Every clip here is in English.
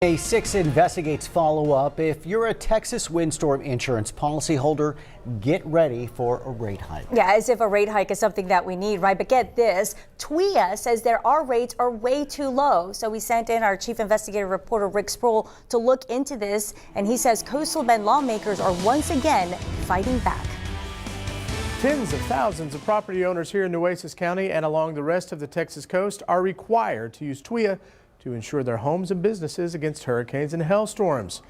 A 6 investigates follow-up. If you're a Texas Windstorm Insurance policyholder, get ready for a rate hike. Yeah, as if a rate hike is something that we need, right? But get this, TWIA says our rates are way too low. So we sent in our chief investigative reporter, Rick Sproul, to look into this. And he says Coastal Bend lawmakers are once again fighting back. Tens of thousands of property owners here in Nueces County and along the rest of the Texas coast are required to use TWIA to insure their homes and businesses against hurricanes and hailstorms.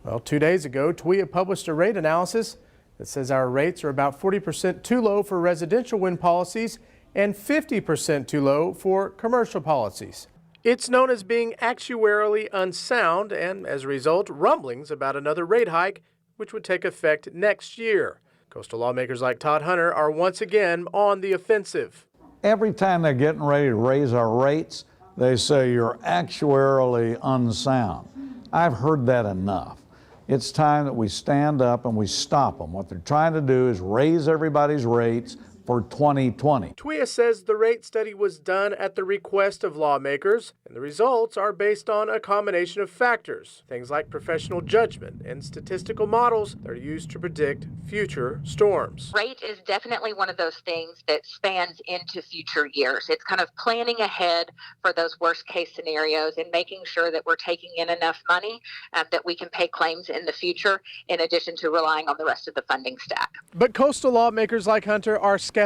Well, 2 days ago, TWIA published a rate analysis that says our rates are about 40% too low for residential wind policies and 50% too low for commercial policies. It's known as being actuarially unsound, and as a result, rumblings about another rate hike, which would take effect next year. Coastal lawmakers like Todd Hunter are once again on the offensive. Every time they're getting ready to raise our rates, they say you're actuarially unsound. I've heard that enough. It's time that we stand up and we stop them. What they're trying to do is raise everybody's rates for 2020. TWIA says the rate study was done at the request of lawmakers, and the results are based on a combination of factors, things like professional judgment and statistical models that are used to predict future storms. Rate is definitely one of those things that spans into future years. It's kind of planning ahead for those worst case scenarios and making sure that we're taking in enough money that we can pay claims in the future, in addition to relying on the rest of the funding stack. But coastal lawmakers like Hunter are skeptical.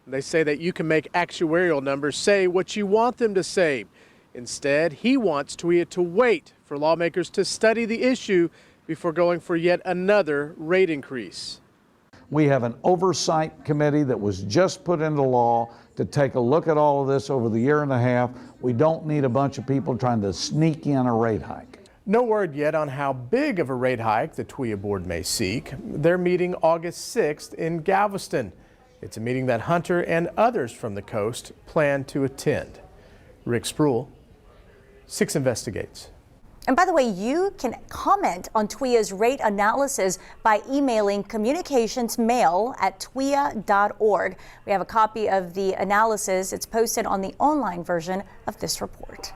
They say that you can make actuarial numbers say what you want them to say. Instead, he wants TWIA to wait for lawmakers to study the issue before going for yet another rate increase. We have an oversight committee that was just put into law to take a look at all of this over the year and a half. We don't need a bunch of people trying to sneak in a rate hike. No word yet on how big of a rate hike the TWIA board may seek. They're meeting August 6th in Galveston. It's a meeting that Hunter and others from the coast plan to attend. Rick Sproul, 6 Investigates. And by the way, you can comment on TWIA's rate analysis by emailing communicationsmail@twia.org. We have a copy of the analysis. It's posted on the online version of this report.